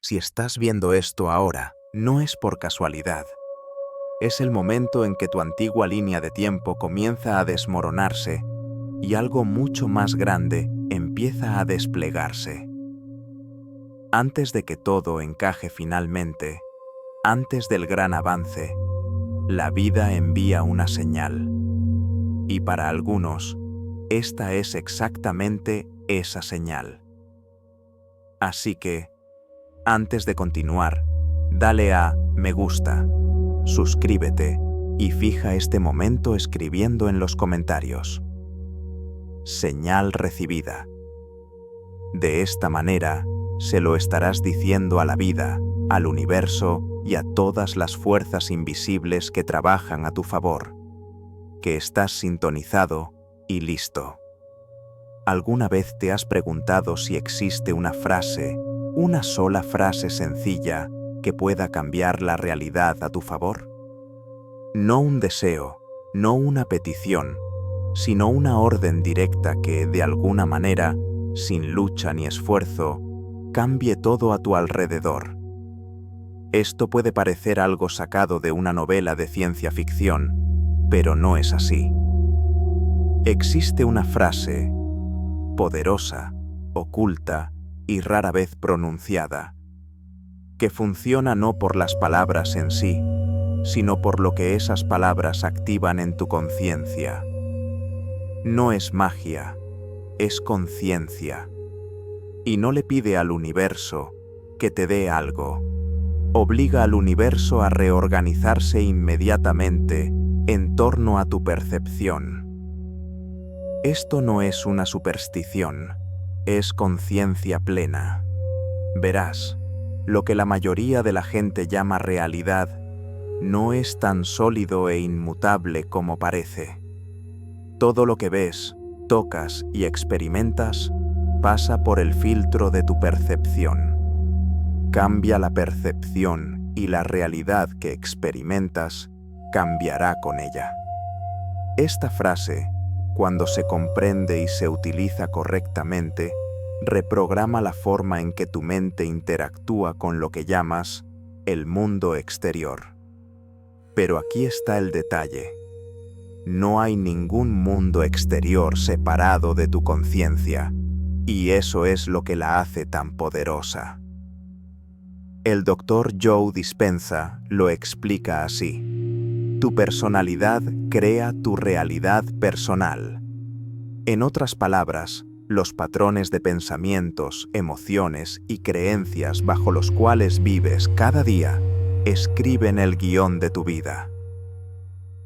Si estás viendo esto ahora, no es por casualidad. Es el momento en que tu antigua línea de tiempo comienza a desmoronarse y algo mucho más grande empieza a desplegarse. Antes de que todo encaje finalmente, antes del gran avance, la vida envía una señal. Y para algunos, esta es exactamente esa señal. Así que, antes de continuar, dale a me gusta, suscríbete y fija este momento escribiendo en los comentarios. Señal recibida. De esta manera, se lo estarás diciendo a la vida, al universo y a todas las fuerzas invisibles que trabajan a tu favor, que estás sintonizado y listo. ¿Alguna vez te has preguntado si existe una frase, una sola frase sencilla, que pueda cambiar la realidad a tu favor? No un deseo, no una petición, sino una orden directa que, de alguna manera, sin lucha ni esfuerzo, cambie todo a tu alrededor. Esto puede parecer algo sacado de una novela de ciencia ficción, pero no es así. Existe una frase poderosa, oculta y rara vez pronunciada, que funciona no por las palabras en sí, sino por lo que esas palabras activan en tu conciencia. No es magia, es conciencia. Y no le pide al universo que te dé algo. Obliga al universo a reorganizarse inmediatamente en torno a tu percepción. Esto no es una superstición, es conciencia plena. Verás, lo que la mayoría de la gente llama realidad no es tan sólido e inmutable como parece. Todo lo que ves, tocas y experimentas pasa por el filtro de tu percepción. Cambia la percepción y la realidad que experimentas cambiará con ella. Esta frase, cuando se comprende y se utiliza correctamente, reprograma la forma en que tu mente interactúa con lo que llamas el mundo exterior. Pero aquí está el detalle. No hay ningún mundo exterior separado de tu conciencia, y eso es lo que la hace tan poderosa. El Dr. Joe Dispenza lo explica así: tu personalidad crea tu realidad personal. En otras palabras, los patrones de pensamientos, emociones y creencias bajo los cuales vives cada día escriben el guión de tu vida.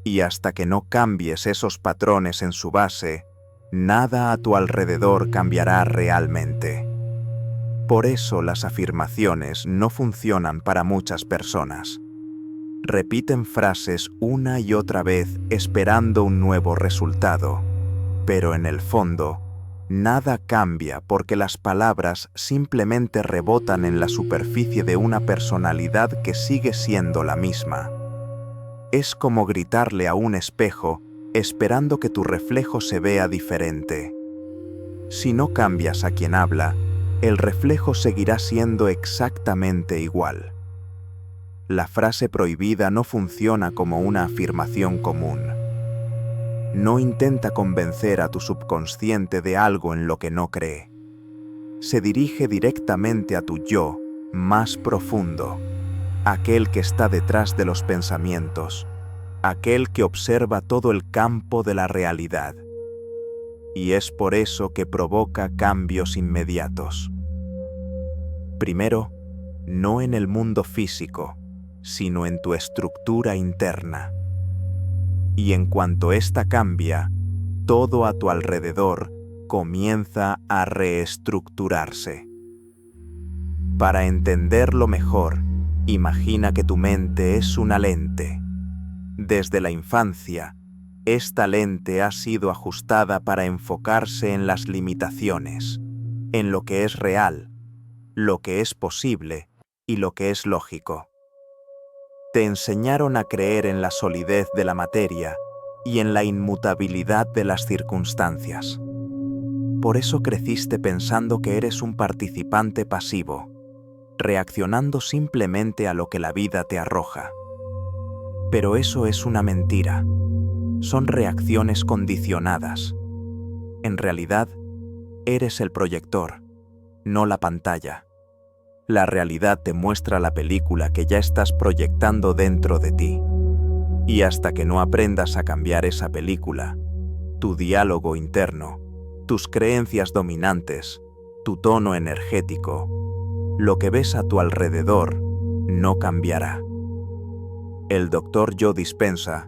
Y hasta que no cambies esos patrones en su base, nada a tu alrededor cambiará realmente. Por eso las afirmaciones no funcionan para muchas personas. Repiten frases una y otra vez esperando un nuevo resultado, pero en el fondo, nada cambia porque las palabras simplemente rebotan en la superficie de una personalidad que sigue siendo la misma. Es como gritarle a un espejo esperando que tu reflejo se vea diferente. Si no cambias a quien habla, el reflejo seguirá siendo exactamente igual. La frase prohibida no funciona como una afirmación común. No intenta convencer a tu subconsciente de algo en lo que no cree. Se dirige directamente a tu yo más profundo, aquel que está detrás de los pensamientos, aquel que observa todo el campo de la realidad. Y es por eso que provoca cambios inmediatos. Primero, no en el mundo físico, sino en tu estructura interna. Y en cuanto ésta cambia, todo a tu alrededor comienza a reestructurarse. Para entenderlo mejor, imagina que tu mente es una lente. Desde la infancia, esta lente ha sido ajustada para enfocarse en las limitaciones, en lo que es real, lo que es posible y lo que es lógico. Te enseñaron a creer en la solidez de la materia y en la inmutabilidad de las circunstancias. Por eso creciste pensando que eres un participante pasivo. reaccionando simplemente a lo que la vida te arroja. Pero eso es una mentira. Son reacciones condicionadas. En realidad, eres el proyector, no la pantalla. La realidad te muestra la película que ya estás proyectando dentro de ti. Y hasta que no aprendas a cambiar esa película, tu diálogo interno, tus creencias dominantes, tu tono energético, lo que ves a tu alrededor no cambiará. El Dr. Joe Dispenza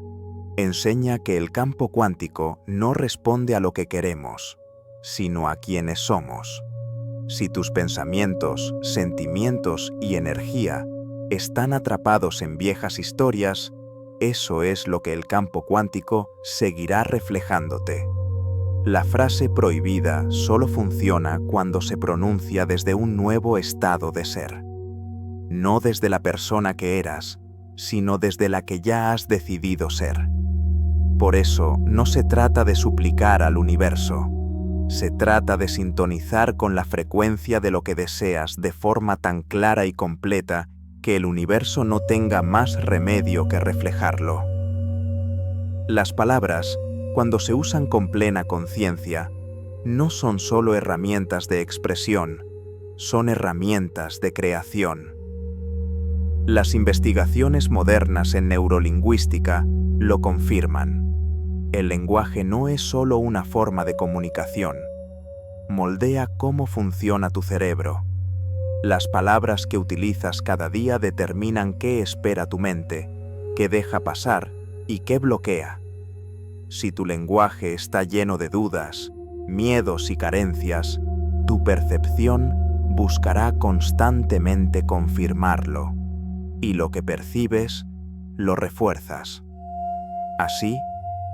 enseña que el campo cuántico no responde a lo que queremos, sino a quienes somos. Si tus pensamientos, sentimientos y energía están atrapados en viejas historias, eso es lo que el campo cuántico seguirá reflejándote. La frase prohibida solo funciona cuando se pronuncia desde un nuevo estado de ser. No desde la persona que eras, sino desde la que ya has decidido ser. Por eso, no se trata de suplicar al universo. Se trata de sintonizar con la frecuencia de lo que deseas de forma tan clara y completa que el universo no tenga más remedio que reflejarlo. Las palabras, cuando se usan con plena conciencia, no son solo herramientas de expresión, son herramientas de creación. Las investigaciones modernas en neurolingüística lo confirman. El lenguaje no es solo una forma de comunicación. Moldea cómo funciona tu cerebro. Las palabras que utilizas cada día determinan qué espera tu mente, qué deja pasar y qué bloquea. Si tu lenguaje está lleno de dudas, miedos y carencias, tu percepción buscará constantemente confirmarlo, y lo que percibes, lo refuerzas. Así,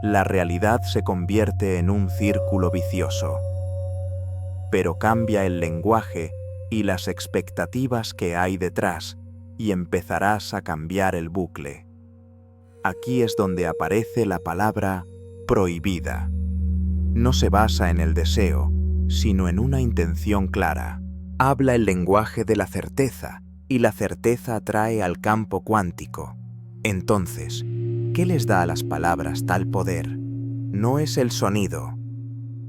la realidad se convierte en un círculo vicioso. Pero cambia el lenguaje y las expectativas que hay detrás, y empezarás a cambiar el bucle. Aquí es donde aparece la palabra prohibida. No se basa en el deseo, sino en una intención clara. Habla el lenguaje de la certeza, y la certeza atrae al campo cuántico. Entonces, ¿qué les da a las palabras tal poder? No es el sonido,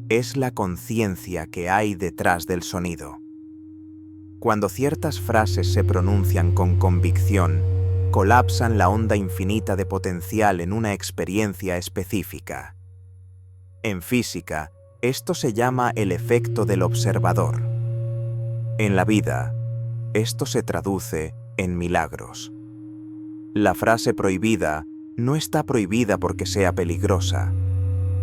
es la conciencia que hay detrás del sonido. Cuando ciertas frases se pronuncian con convicción, colapsan la onda infinita de potencial en una experiencia específica. En física, esto se llama el efecto del observador. En la vida, esto se traduce en milagros. La frase prohibida no está prohibida porque sea peligrosa.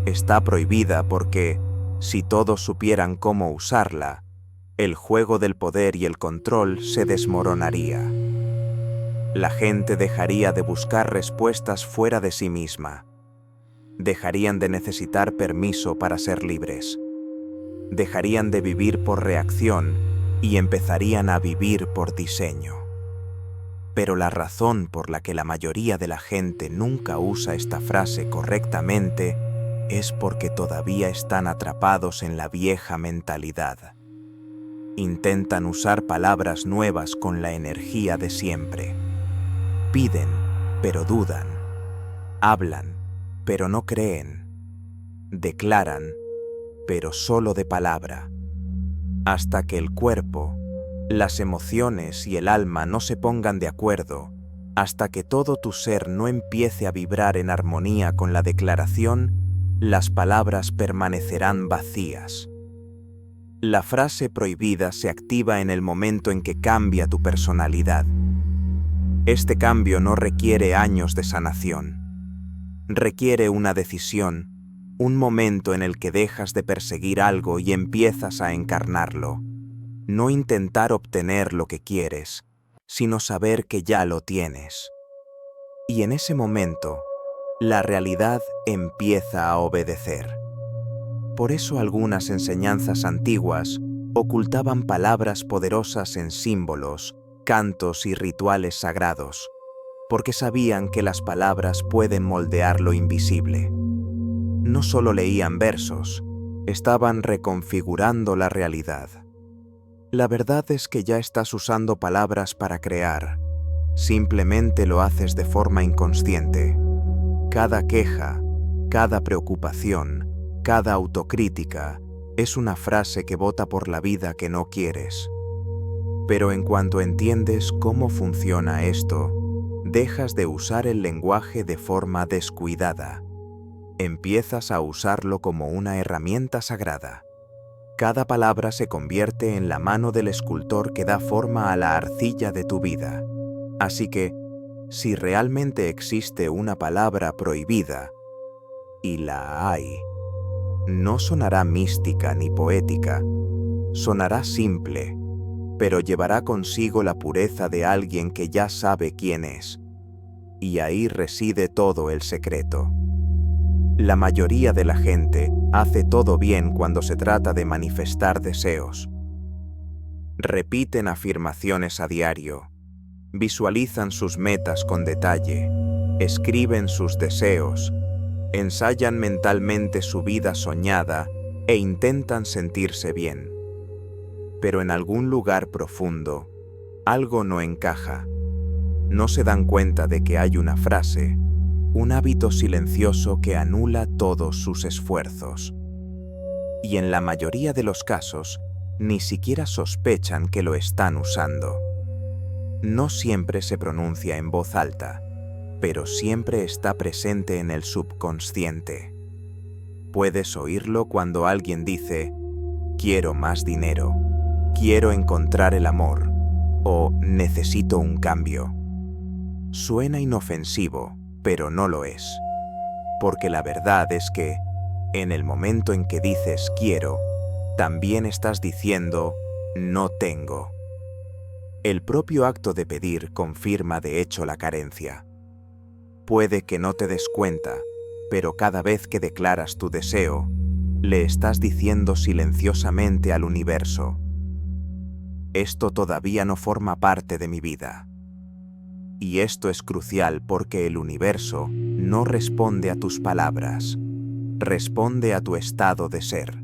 Está prohibida porque, si todos supieran cómo usarla, el juego del poder y el control se desmoronaría. La gente dejaría de buscar respuestas fuera de sí misma. Dejarían de necesitar permiso para ser libres. Dejarían de vivir por reacción y empezarían a vivir por diseño. Pero la razón por la que la mayoría de la gente nunca usa esta frase correctamente es porque todavía están atrapados en la vieja mentalidad. Intentan usar palabras nuevas con la energía de siempre. Piden, pero dudan. Hablan, pero no creen. Declaran, pero solo de palabra. Hasta que el cuerpo, las emociones y el alma no se pongan de acuerdo, hasta que todo tu ser no empiece a vibrar en armonía con la declaración, las palabras permanecerán vacías. La frase prohibida se activa en el momento en que cambia tu personalidad. Este cambio no requiere años de sanación. Requiere una decisión, un momento en el que dejas de perseguir algo y empiezas a encarnarlo. No intentar obtener lo que quieres, sino saber que ya lo tienes. Y en ese momento, la realidad empieza a obedecer. Por eso algunas enseñanzas antiguas ocultaban palabras poderosas en símbolos, cantos y rituales sagrados, porque sabían que las palabras pueden moldear lo invisible. No solo leían versos, estaban reconfigurando la realidad. La verdad es que ya estás usando palabras para crear. Simplemente lo haces de forma inconsciente. Cada queja, cada preocupación, cada autocrítica es una frase que bota por la vida que no quieres. Pero en cuanto entiendes cómo funciona esto, dejas de usar el lenguaje de forma descuidada. Empiezas a usarlo como una herramienta sagrada. Cada palabra se convierte en la mano del escultor que da forma a la arcilla de tu vida. Así que, si realmente existe una palabra prohibida, y la hay, no sonará mística ni poética, sonará simple, pero llevará consigo la pureza de alguien que ya sabe quién es. Y ahí reside todo el secreto. La mayoría de la gente hace todo bien cuando se trata de manifestar deseos. Repiten afirmaciones a diario, visualizan sus metas con detalle, escriben sus deseos, ensayan mentalmente su vida soñada e intentan sentirse bien. Pero en algún lugar profundo, algo no encaja. No se dan cuenta de que hay una frase, un hábito silencioso que anula todos sus esfuerzos. Y en la mayoría de los casos, ni siquiera sospechan que lo están usando. No siempre se pronuncia en voz alta, pero siempre está presente en el subconsciente. Puedes oírlo cuando alguien dice, quiero más dinero, quiero encontrar el amor, o necesito un cambio. Suena inofensivo, pero no lo es. Porque la verdad es que, en el momento en que dices quiero, también estás diciendo no tengo. El propio acto de pedir confirma de hecho la carencia. Puede que no te des cuenta, pero cada vez que declaras tu deseo, le estás diciendo silenciosamente al universo: esto todavía no forma parte de mi vida. Y esto es crucial porque el universo no responde a tus palabras, responde a tu estado de ser.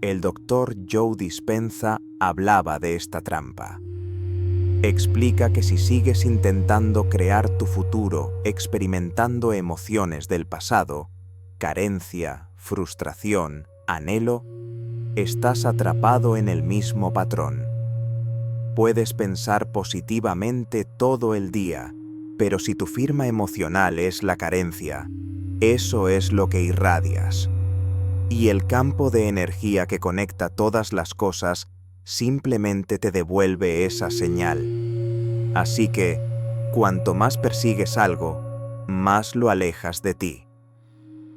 El doctor Joe Dispenza hablaba de esta trampa. Explica que si sigues intentando crear tu futuro experimentando emociones del pasado, carencia, frustración, anhelo, estás atrapado en el mismo patrón. Puedes pensar positivamente todo el día, pero si tu firma emocional es la carencia, eso es lo que irradias. Y el campo de energía que conecta todas las cosas simplemente te devuelve esa señal. Así que, cuanto más persigues algo, más lo alejas de ti.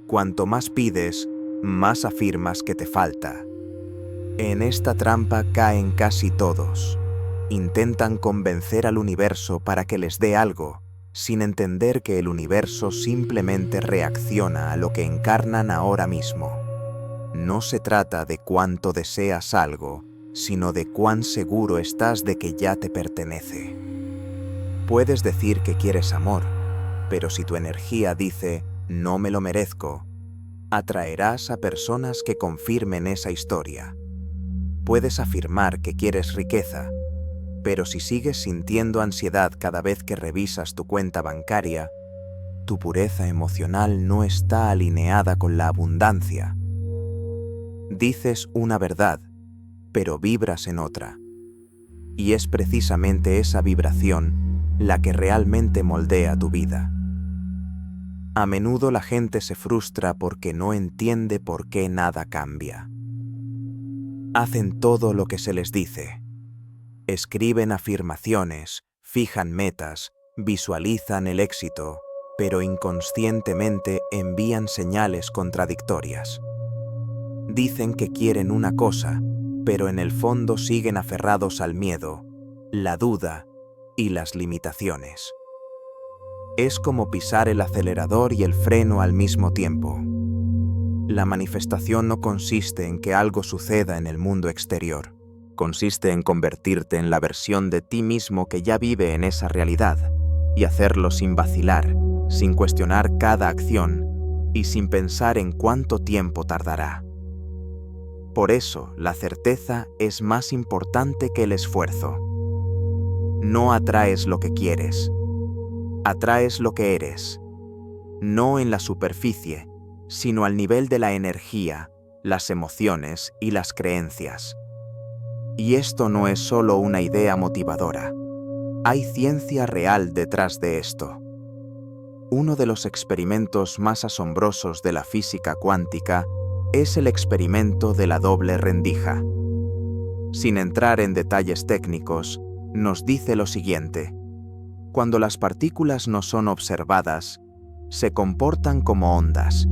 Cuanto más pides, más afirmas que te falta. En esta trampa caen casi todos. Intentan convencer al universo para que les dé algo, sin entender que el universo simplemente reacciona a lo que encarnan ahora mismo. No se trata de cuánto deseas algo, sino de cuán seguro estás de que ya te pertenece. Puedes decir que quieres amor, pero si tu energía dice «no me lo merezco», atraerás a personas que confirmen esa historia. Puedes afirmar que quieres riqueza, pero si sigues sintiendo ansiedad cada vez que revisas tu cuenta bancaria, tu pureza emocional no está alineada con la abundancia. Dices una verdad, pero vibras en otra. Y es precisamente esa vibración la que realmente moldea tu vida. A menudo la gente se frustra porque no entiende por qué nada cambia. Hacen todo lo que se les dice. Escriben afirmaciones, fijan metas, visualizan el éxito, pero inconscientemente envían señales contradictorias. Dicen que quieren una cosa, pero en el fondo siguen aferrados al miedo, la duda y las limitaciones. Es como pisar el acelerador y el freno al mismo tiempo. La manifestación no consiste en que algo suceda en el mundo exterior. Consiste en convertirte en la versión de ti mismo que ya vive en esa realidad y hacerlo sin vacilar, sin cuestionar cada acción y sin pensar en cuánto tiempo tardará. Por eso, la certeza es más importante que el esfuerzo. No atraes lo que quieres, atraes lo que eres. No en la superficie, sino al nivel de la energía, las emociones y las creencias. Y esto no es solo una idea motivadora. Hay ciencia real detrás de esto. Uno de los experimentos más asombrosos de la física cuántica es el experimento de la doble rendija. Sin entrar en detalles técnicos, nos dice lo siguiente: cuando las partículas no son observadas, se comportan como ondas,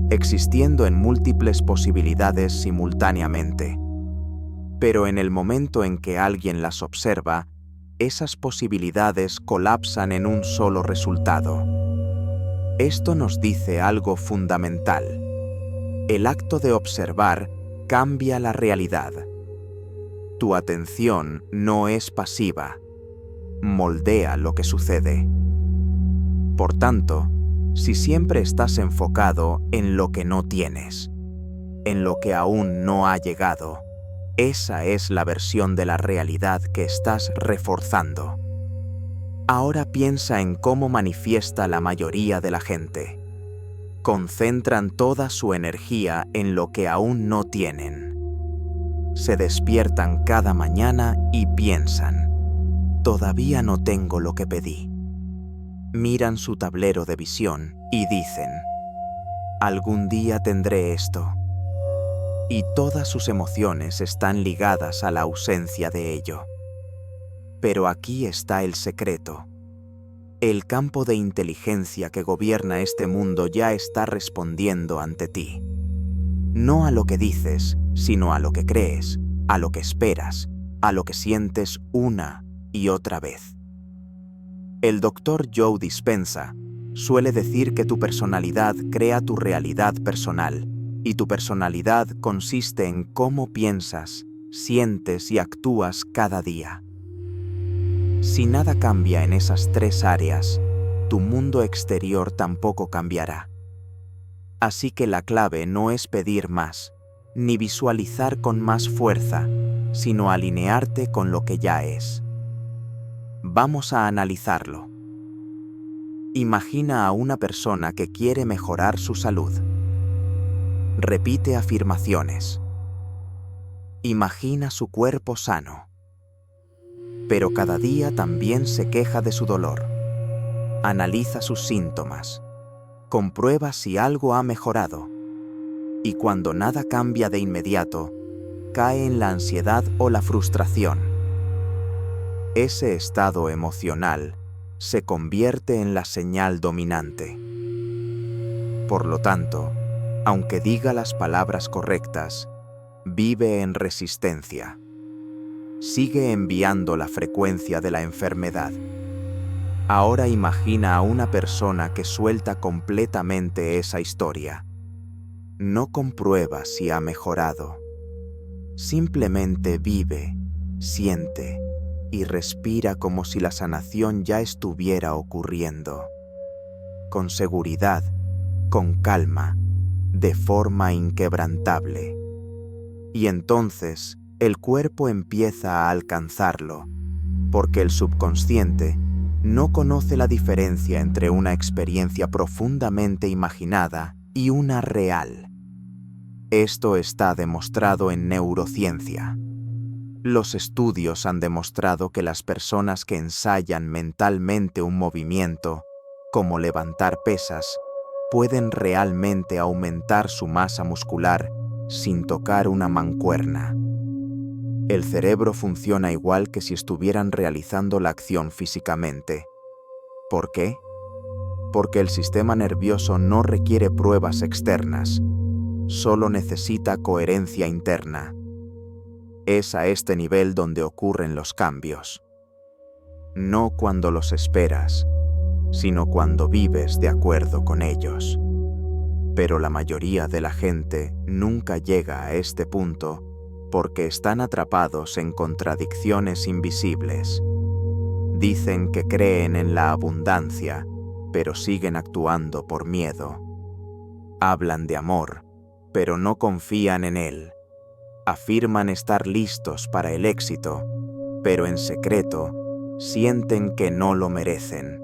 existiendo en múltiples posibilidades simultáneamente. Pero en el momento en que alguien las observa, esas posibilidades colapsan en un solo resultado. Esto nos dice algo fundamental. El acto de observar cambia la realidad. Tu atención no es pasiva, moldea lo que sucede. Por tanto, si siempre estás enfocado en lo que no tienes, en lo que aún no ha llegado, esa es la versión de la realidad que estás reforzando. Ahora piensa en cómo manifiesta la mayoría de la gente. Concentran toda su energía en lo que aún no tienen. Se despiertan cada mañana y piensan: todavía no tengo lo que pedí. Miran su tablero de visión y dicen: algún día tendré esto. Y todas sus emociones están ligadas a la ausencia de ello. Pero aquí está el secreto. El campo de inteligencia que gobierna este mundo ya está respondiendo ante ti. No a lo que dices, sino a lo que crees, a lo que esperas, a lo que sientes una y otra vez. El Dr. Joe Dispenza suele decir que tu personalidad crea tu realidad personal, y tu personalidad consiste en cómo piensas, sientes y actúas cada día. Si nada cambia en esas tres áreas, tu mundo exterior tampoco cambiará. Así que la clave no es pedir más, ni visualizar con más fuerza, sino alinearte con lo que ya es. Vamos a analizarlo. Imagina a una persona que quiere mejorar su salud. Repite afirmaciones. Imagina su cuerpo sano. Pero cada día también se queja de su dolor. Analiza sus síntomas. Comprueba si algo ha mejorado. Y cuando nada cambia de inmediato, cae en la ansiedad o la frustración. Ese estado emocional se convierte en la señal dominante. Por lo tanto, aunque diga las palabras correctas, vive en resistencia. Sigue enviando la frecuencia de la enfermedad. Ahora imagina a una persona que suelta completamente esa historia. No comprueba si ha mejorado. Simplemente vive, siente y respira como si la sanación ya estuviera ocurriendo. Con seguridad, con calma, de forma inquebrantable. Y entonces, el cuerpo empieza a alcanzarlo, porque el subconsciente no conoce la diferencia entre una experiencia profundamente imaginada y una real. Esto está demostrado en neurociencia. Los estudios han demostrado que las personas que ensayan mentalmente un movimiento, como levantar pesas, pueden realmente aumentar su masa muscular sin tocar una mancuerna. El cerebro funciona igual que si estuvieran realizando la acción físicamente. ¿Por qué? Porque el sistema nervioso no requiere pruebas externas, solo necesita coherencia interna. Es a este nivel donde ocurren los cambios. No cuando los esperas, sino cuando vives de acuerdo con ellos. Pero la mayoría de la gente nunca llega a este punto porque están atrapados en contradicciones invisibles. Dicen que creen en la abundancia, pero siguen actuando por miedo. Hablan de amor, pero no confían en él. Afirman estar listos para el éxito, pero en secreto sienten que no lo merecen.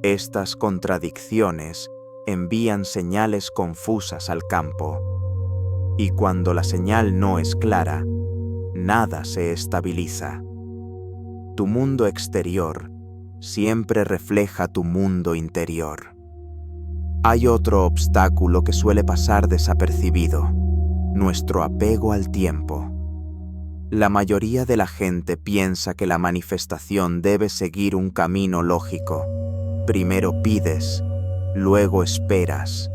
Estas contradicciones envían señales confusas al campo, y cuando la señal no es clara, nada se estabiliza. Tu mundo exterior siempre refleja tu mundo interior. Hay otro obstáculo que suele pasar desapercibido: nuestro apego al tiempo. La mayoría de la gente piensa que la manifestación debe seguir un camino lógico. Primero pides, luego esperas,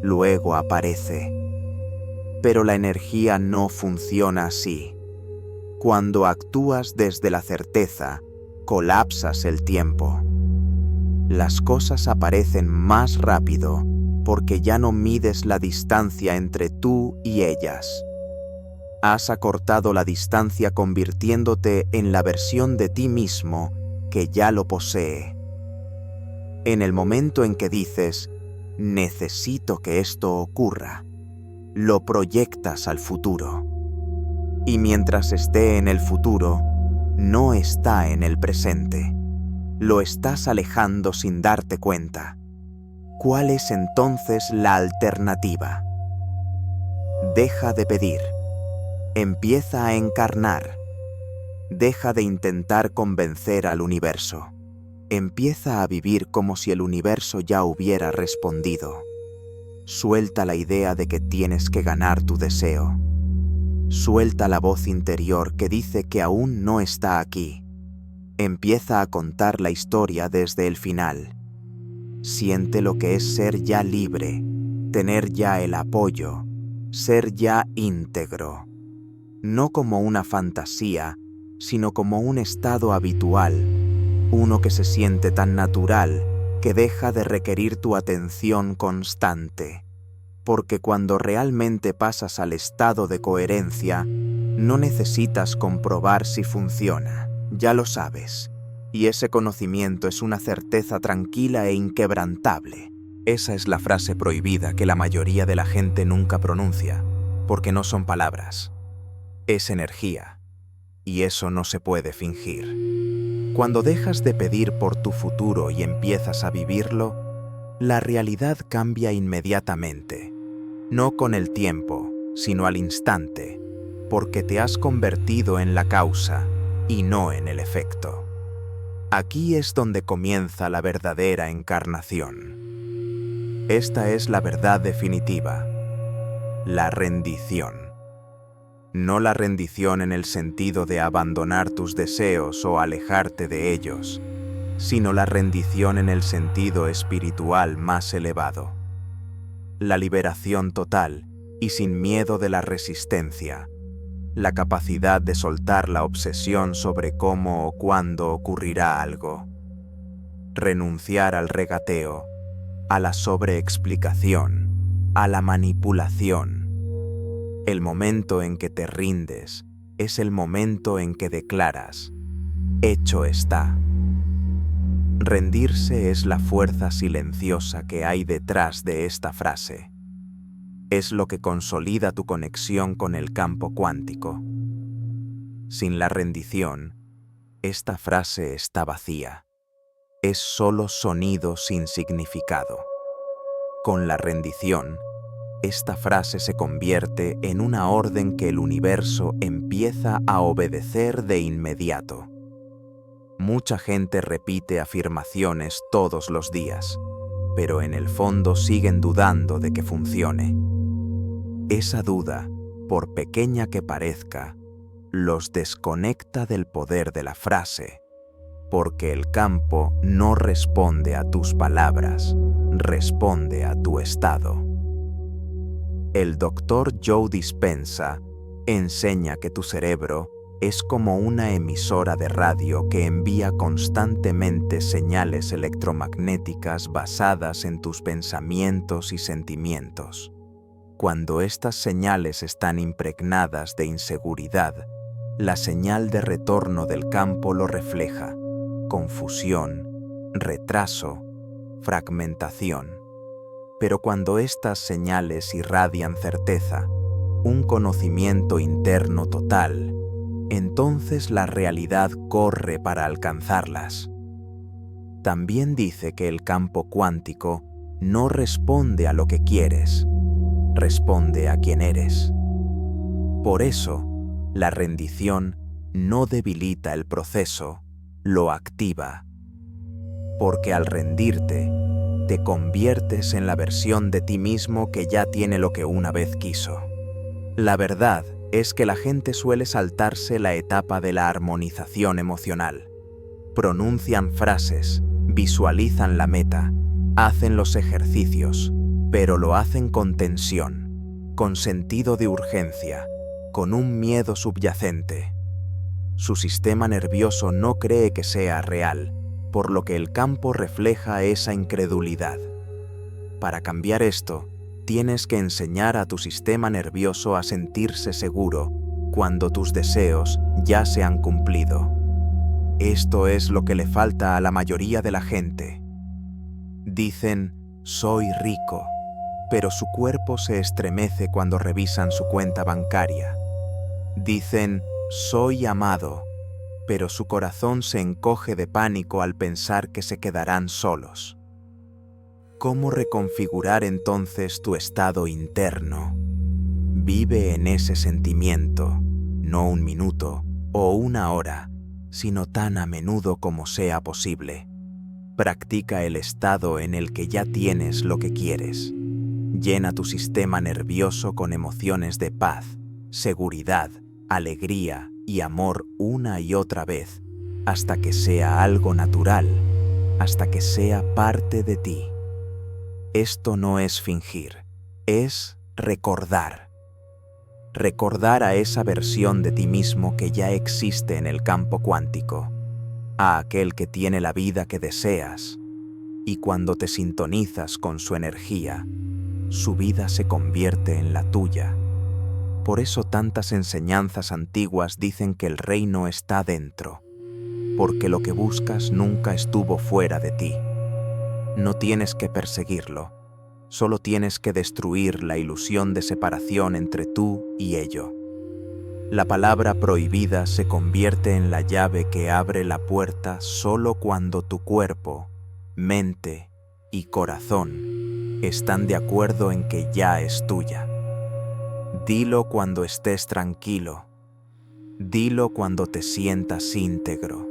luego aparece. Pero la energía no funciona así. Cuando actúas desde la certeza, colapsas el tiempo. Las cosas aparecen más rápido porque ya no mides la distancia entre tú y ellas. Has acortado la distancia convirtiéndote en la versión de ti mismo que ya lo posee. En el momento en que dices, necesito que esto ocurra, lo proyectas al futuro. Y mientras esté en el futuro, no está en el presente. Lo estás alejando sin darte cuenta. ¿Cuál es entonces la alternativa? Deja de pedir. Empieza a encarnar. Deja de intentar convencer al universo. Empieza a vivir como si el universo ya hubiera respondido. Suelta la idea de que tienes que ganar tu deseo. Suelta la voz interior que dice que aún no está aquí. Empieza a contar la historia desde el final. Siente lo que es ser ya libre, tener ya el apoyo, ser ya íntegro. No como una fantasía, sino como un estado habitual, uno que se siente tan natural que deja de requerir tu atención constante. Porque cuando realmente pasas al estado de coherencia, no necesitas comprobar si funciona, ya lo sabes. Y ese conocimiento es una certeza tranquila e inquebrantable. Esa es la frase prohibida que la mayoría de la gente nunca pronuncia, porque no son palabras. Es energía, y eso no se puede fingir. Cuando dejas de pedir por tu futuro y empiezas a vivirlo, la realidad cambia inmediatamente. No con el tiempo, sino al instante, porque te has convertido en la causa y no en el efecto. Aquí es donde comienza la verdadera encarnación. Esta es la verdad definitiva, la rendición. No la rendición en el sentido de abandonar tus deseos o alejarte de ellos, sino la rendición en el sentido espiritual más elevado. La liberación total y sin miedo de la resistencia, la capacidad de soltar la obsesión sobre cómo o cuándo ocurrirá algo. Renunciar al regateo, a la sobreexplicación, a la manipulación. El momento en que te rindes es el momento en que declaras, hecho está. Rendirse es la fuerza silenciosa que hay detrás de esta frase. Es lo que consolida tu conexión con el campo cuántico. Sin la rendición, esta frase está vacía. Es solo sonido sin significado. Con la rendición, esta frase se convierte en una orden que el universo empieza a obedecer de inmediato. Mucha gente repite afirmaciones todos los días, pero en el fondo siguen dudando de que funcione. Esa duda, por pequeña que parezca, los desconecta del poder de la frase, porque el campo no responde a tus palabras, responde a tu estado. El Dr. Joe Dispenza enseña que tu cerebro es como una emisora de radio que envía constantemente señales electromagnéticas basadas en tus pensamientos y sentimientos. Cuando estas señales están impregnadas de inseguridad, la señal de retorno del campo lo refleja: confusión, retraso, fragmentación. Pero cuando estas señales irradian certeza, un conocimiento interno total, entonces la realidad corre para alcanzarlas. También dice que el campo cuántico no responde a lo que quieres, responde a quién eres. Por eso, la rendición no debilita el proceso, lo activa. Porque al rendirte, te conviertes en la versión de ti mismo que ya tiene lo que una vez quiso. La verdad es que la gente suele saltarse la etapa de la armonización emocional. Pronuncian frases, visualizan la meta, hacen los ejercicios, pero lo hacen con tensión, con sentido de urgencia, con un miedo subyacente. Su sistema nervioso no cree que sea real, por lo que el campo refleja esa incredulidad. Para cambiar esto, tienes que enseñar a tu sistema nervioso a sentirse seguro cuando tus deseos ya se han cumplido. Esto es lo que le falta a la mayoría de la gente. Dicen, soy rico, pero su cuerpo se estremece cuando revisan su cuenta bancaria. Dicen, soy amado, pero su corazón se encoge de pánico al pensar que se quedarán solos. ¿Cómo reconfigurar entonces tu estado interno? Vive en ese sentimiento, no un minuto o una hora, sino tan a menudo como sea posible. Practica el estado en el que ya tienes lo que quieres. Llena tu sistema nervioso con emociones de paz, seguridad, alegría y amor una y otra vez, hasta que sea algo natural, hasta que sea parte de ti. Esto no es fingir, es recordar. Recordar a esa versión de ti mismo que ya existe en el campo cuántico, a aquel que tiene la vida que deseas, y cuando te sintonizas con su energía, su vida se convierte en la tuya. Por eso tantas enseñanzas antiguas dicen que el reino está dentro, porque lo que buscas nunca estuvo fuera de ti. No tienes que perseguirlo, solo tienes que destruir la ilusión de separación entre tú y ello. La palabra prohibida se convierte en la llave que abre la puerta solo cuando tu cuerpo, mente y corazón están de acuerdo en que ya es tuya. Dilo cuando estés tranquilo. Dilo cuando te sientas íntegro.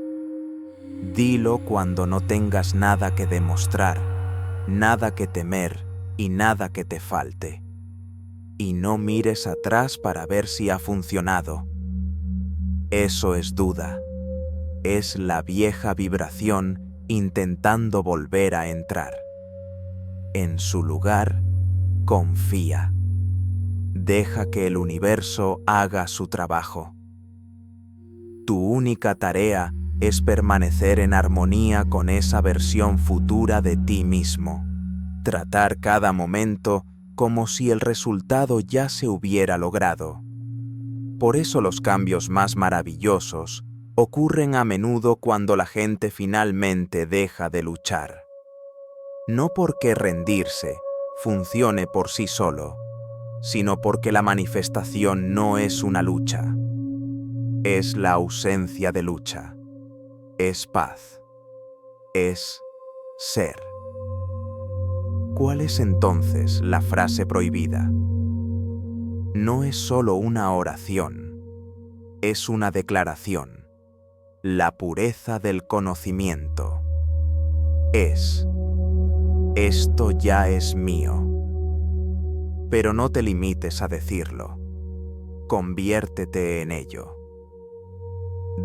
Dilo cuando no tengas nada que demostrar, nada que temer y nada que te falte. Y no mires atrás para ver si ha funcionado. Eso es duda. Es la vieja vibración intentando volver a entrar. En su lugar, confía. Deja que el universo haga su trabajo. Tu única tarea es permanecer en armonía con esa versión futura de ti mismo. Tratar cada momento como si el resultado ya se hubiera logrado. Por eso los cambios más maravillosos ocurren a menudo cuando la gente finalmente deja de luchar. No porque rendirse funcione por sí solo, sino porque la manifestación no es una lucha. Es la ausencia de lucha. Es paz. Es ser. ¿Cuál es entonces la frase prohibida? No es solo una oración, es una declaración. La pureza del conocimiento. Esto ya es mío. Pero no te limites a decirlo. Conviértete en ello.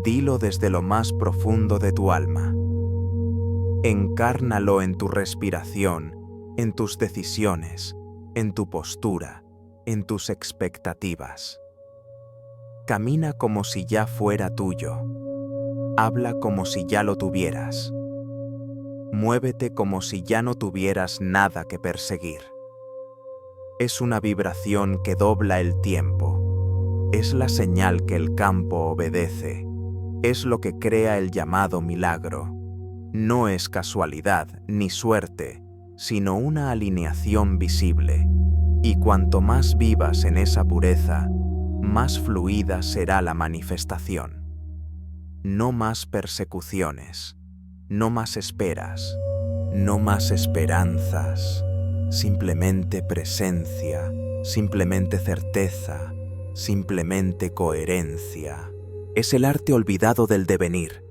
Dilo desde lo más profundo de tu alma. Encárnalo en tu respiración, en tus decisiones, en tu postura, en tus expectativas. Camina como si ya fuera tuyo. Habla como si ya lo tuvieras. Muévete como si ya no tuvieras nada que perseguir. Es una vibración que dobla el tiempo. Es la señal que el campo obedece. Es lo que crea el llamado milagro. No es casualidad ni suerte, sino una alineación visible. Y cuanto más vivas en esa pureza, más fluida será la manifestación. No más persecuciones, no más esperas, no más esperanzas, simplemente presencia, simplemente certeza, simplemente coherencia. Es el arte olvidado del devenir.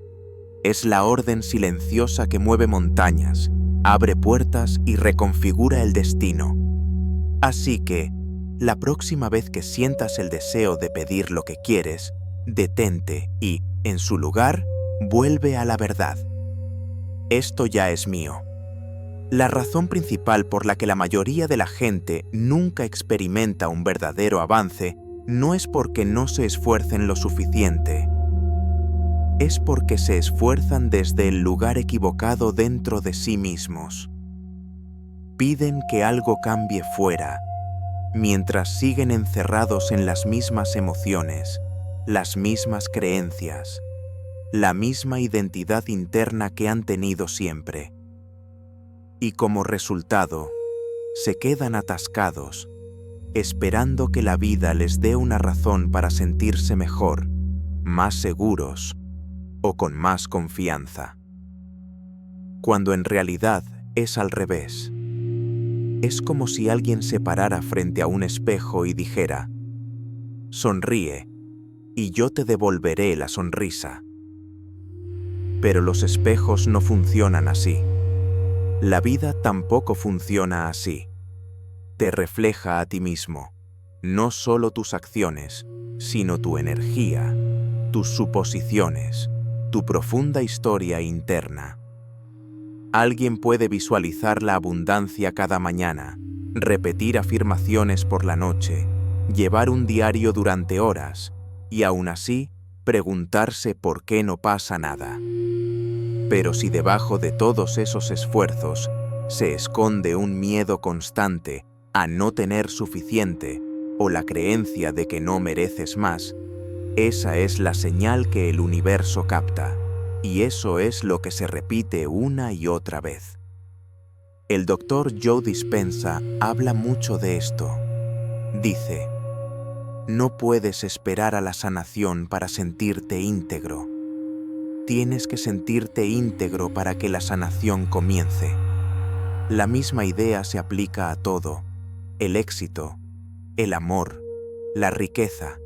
Es la orden silenciosa que mueve montañas, abre puertas y reconfigura el destino. Así que, la próxima vez que sientas el deseo de pedir lo que quieres, detente y, en su lugar, vuelve a la verdad. Esto ya es mío. La razón principal por la que la mayoría de la gente nunca experimenta un verdadero avance no es porque no se esfuercen lo suficiente. Es porque se esfuerzan desde el lugar equivocado dentro de sí mismos. Piden que algo cambie fuera, mientras siguen encerrados en las mismas emociones, las mismas creencias, la misma identidad interna que han tenido siempre. Y como resultado, se quedan atascados, esperando que la vida les dé una razón para sentirse mejor, más seguros o con más confianza. Cuando en realidad es al revés. Es como si alguien se parara frente a un espejo y dijera: sonríe, y yo te devolveré la sonrisa. Pero los espejos no funcionan así. La vida tampoco funciona así. Te refleja a ti mismo, no solo tus acciones, sino tu energía, tus suposiciones, tu profunda historia interna. Alguien puede visualizar la abundancia cada mañana, repetir afirmaciones por la noche, llevar un diario durante horas y aún así preguntarse por qué no pasa nada. Pero si debajo de todos esos esfuerzos se esconde un miedo constante a no tener suficiente o la creencia de que no mereces más, esa es la señal que el universo capta. Y eso es lo que se repite una y otra vez. El Dr. Joe Dispenza habla mucho de esto. Dice: no puedes esperar a la sanación para sentirte íntegro. Tienes que sentirte íntegro para que la sanación comience. La misma idea se aplica a todo: el éxito, el amor, la riqueza.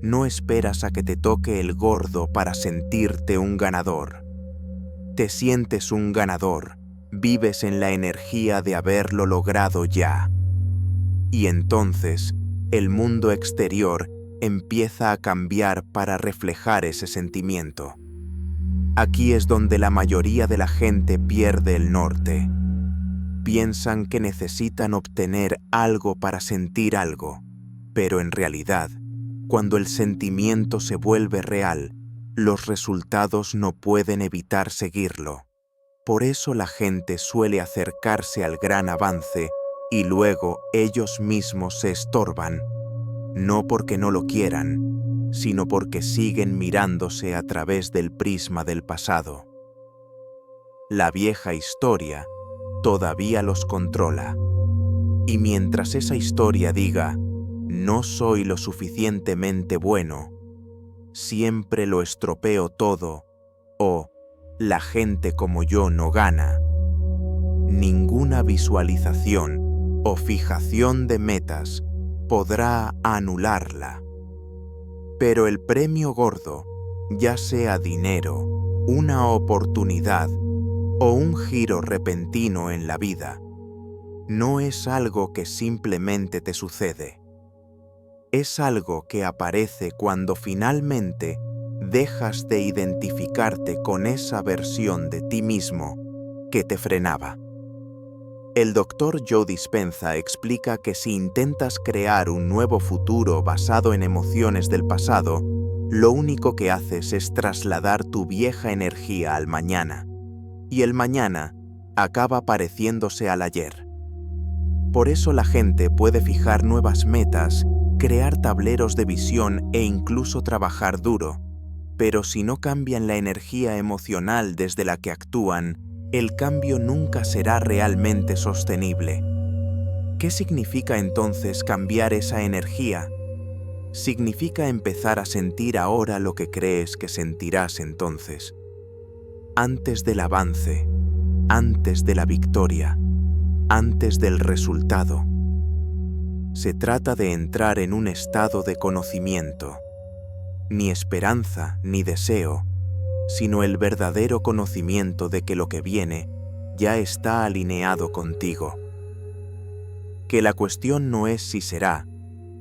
No esperas a que te toque el gordo para sentirte un ganador. Te sientes un ganador, vives en la energía de haberlo logrado ya. Y entonces, el mundo exterior empieza a cambiar para reflejar ese sentimiento. Aquí es donde la mayoría de la gente pierde el norte. Piensan que necesitan obtener algo para sentir algo, pero en realidad, cuando el sentimiento se vuelve real, los resultados no pueden evitar seguirlo. Por eso la gente suele acercarse al gran avance y luego ellos mismos se estorban, no porque no lo quieran, sino porque siguen mirándose a través del prisma del pasado. La vieja historia todavía los controla. Y mientras esa historia diga: no soy lo suficientemente bueno, siempre lo estropeo todo, o la gente como yo no gana, ninguna visualización o fijación de metas podrá anularla. Pero el premio gordo, ya sea dinero, una oportunidad o un giro repentino en la vida, no es algo que simplemente te sucede. Es algo que aparece cuando finalmente dejas de identificarte con esa versión de ti mismo que te frenaba. El Dr. Joe Dispenza explica que si intentas crear un nuevo futuro basado en emociones del pasado, lo único que haces es trasladar tu vieja energía al mañana, y el mañana acaba pareciéndose al ayer. Por eso la gente puede fijar nuevas metas, crear tableros de visión e incluso trabajar duro, pero si no cambian la energía emocional desde la que actúan, el cambio nunca será realmente sostenible. ¿Qué significa entonces cambiar esa energía? Significa empezar a sentir ahora lo que crees que sentirás entonces. Antes del avance, antes de la victoria, antes del resultado. Se trata de entrar en un estado de conocimiento. Ni esperanza ni deseo, sino el verdadero conocimiento de que lo que viene ya está alineado contigo. Que la cuestión no es si será,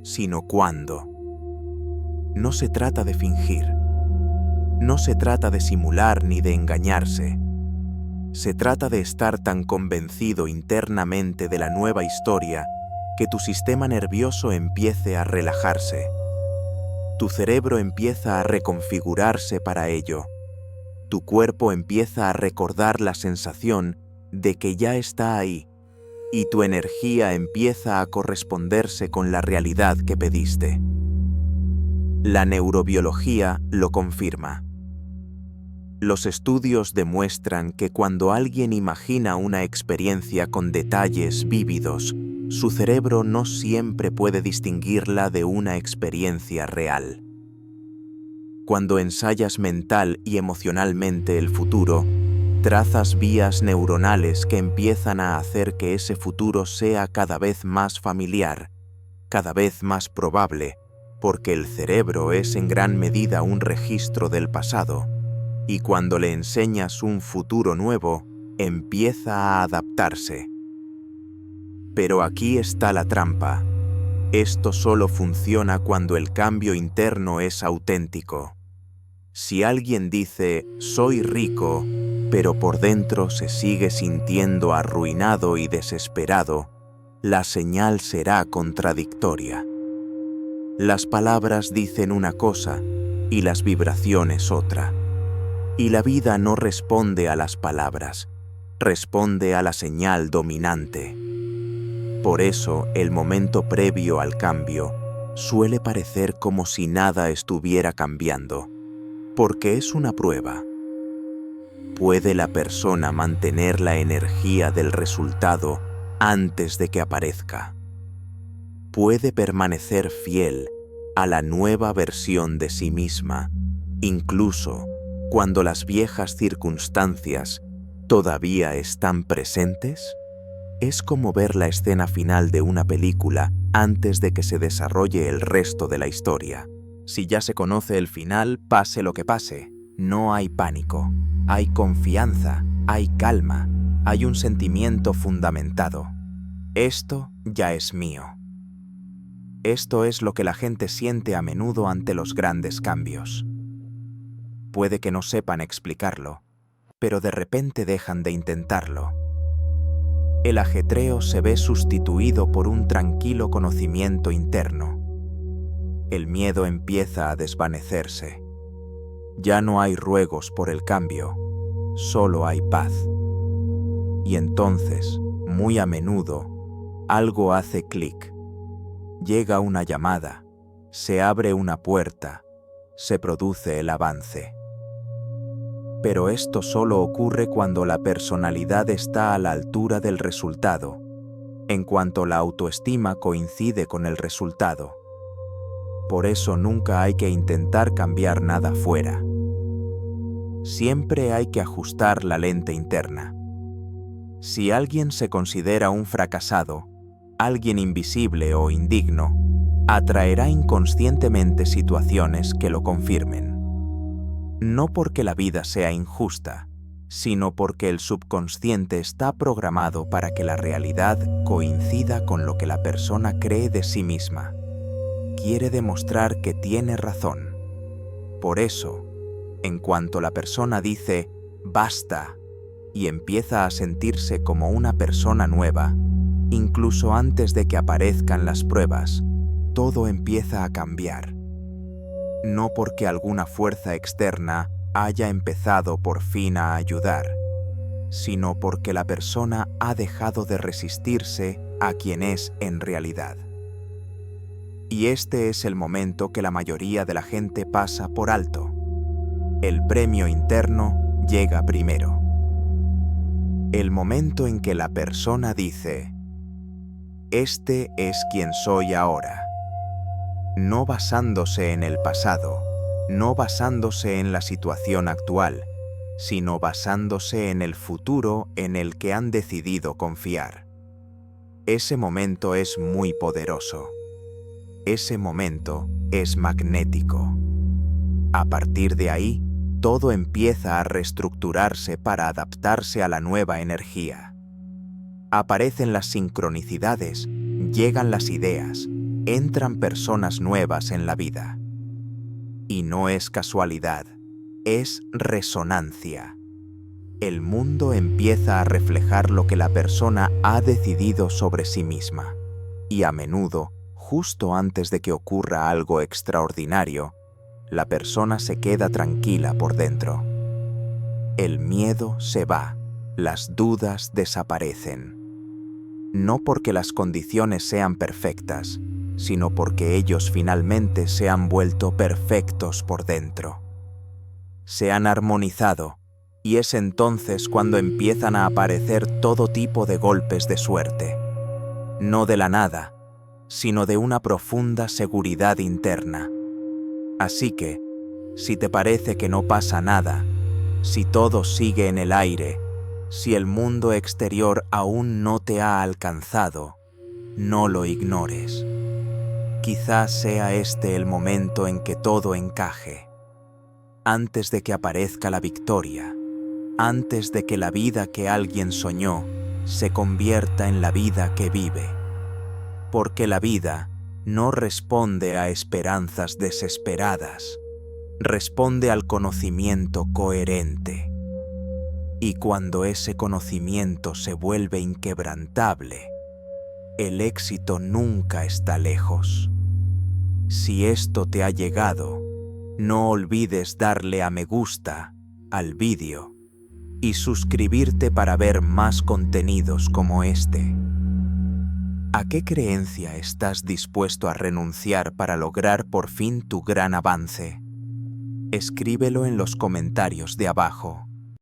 sino cuándo. No se trata de fingir. No se trata de simular ni de engañarse. Se trata de estar tan convencido internamente de la nueva historia que tu sistema nervioso empiece a relajarse. Tu cerebro empieza a reconfigurarse para ello. Tu cuerpo empieza a recordar la sensación de que ya está ahí y tu energía empieza a corresponderse con la realidad que pediste. La neurobiología lo confirma. Los estudios demuestran que cuando alguien imagina una experiencia con detalles vívidos, su cerebro no siempre puede distinguirla de una experiencia real. Cuando ensayas mental y emocionalmente el futuro, trazas vías neuronales que empiezan a hacer que ese futuro sea cada vez más familiar, cada vez más probable, porque el cerebro es en gran medida un registro del pasado, y cuando le enseñas un futuro nuevo, empieza a adaptarse. Pero aquí está la trampa. Esto solo funciona cuando el cambio interno es auténtico. Si alguien dice, soy rico, pero por dentro se sigue sintiendo arruinado y desesperado, la señal será contradictoria. Las palabras dicen una cosa y las vibraciones otra. Y la vida no responde a las palabras, responde a la señal dominante. Por eso, el momento previo al cambio suele parecer como si nada estuviera cambiando, porque es una prueba. ¿Puede la persona mantener la energía del resultado antes de que aparezca? ¿Puede permanecer fiel a la nueva versión de sí misma, incluso cuando las viejas circunstancias todavía están presentes? Es como ver la escena final de una película antes de que se desarrolle el resto de la historia. Si ya se conoce el final, pase lo que pase, no hay pánico, hay confianza, hay calma, hay un sentimiento fundamentado. Esto ya es mío. Esto es lo que la gente siente a menudo ante los grandes cambios. Puede que no sepan explicarlo, pero de repente dejan de intentarlo. El ajetreo se ve sustituido por un tranquilo conocimiento interno. El miedo empieza a desvanecerse. Ya no hay ruegos por el cambio, solo hay paz. Y entonces, muy a menudo, algo hace clic. Llega una llamada, se abre una puerta, se produce el avance. Pero esto solo ocurre cuando la personalidad está a la altura del resultado, en cuanto la autoestima coincide con el resultado. Por eso nunca hay que intentar cambiar nada fuera. Siempre hay que ajustar la lente interna. Si alguien se considera un fracasado, alguien invisible o indigno, atraerá inconscientemente situaciones que lo confirmen. No porque la vida sea injusta, sino porque el subconsciente está programado para que la realidad coincida con lo que la persona cree de sí misma. Quiere demostrar que tiene razón. Por eso, en cuanto la persona dice «basta» y empieza a sentirse como una persona nueva, incluso antes de que aparezcan las pruebas, todo empieza a cambiar. No porque alguna fuerza externa haya empezado por fin a ayudar, sino porque la persona ha dejado de resistirse a quien es en realidad. Y este es el momento que la mayoría de la gente pasa por alto. El premio interno llega primero. El momento en que la persona dice, Este es quien soy ahora. No basándose en el pasado, no basándose en la situación actual, sino basándose en el futuro en el que han decidido confiar. Ese momento es muy poderoso. Ese momento es magnético. A partir de ahí, todo empieza a reestructurarse para adaptarse a la nueva energía. Aparecen las sincronicidades, llegan las ideas, entran personas nuevas en la vida. Y no es casualidad, es resonancia. El mundo empieza a reflejar lo que la persona ha decidido sobre sí misma. Y a menudo, justo antes de que ocurra algo extraordinario, la persona se queda tranquila por dentro. El miedo se va, las dudas desaparecen. No porque las condiciones sean perfectas, sino porque ellos finalmente se han vuelto perfectos por dentro. Se han armonizado, y es entonces cuando empiezan a aparecer todo tipo de golpes de suerte. No de la nada, sino de una profunda seguridad interna. Así que, si te parece que no pasa nada, si todo sigue en el aire, si el mundo exterior aún no te ha alcanzado, no lo ignores. Quizás sea este el momento en que todo encaje. Antes de que aparezca la victoria, antes de que la vida que alguien soñó se convierta en la vida que vive. Porque la vida no responde a esperanzas desesperadas, responde al conocimiento coherente. Y cuando ese conocimiento se vuelve inquebrantable, el éxito nunca está lejos. Si esto te ha llegado, no olvides darle a me gusta al vídeo y suscribirte para ver más contenidos como este. ¿A qué creencia estás dispuesto a renunciar para lograr por fin tu gran avance? Escríbelo en los comentarios de abajo.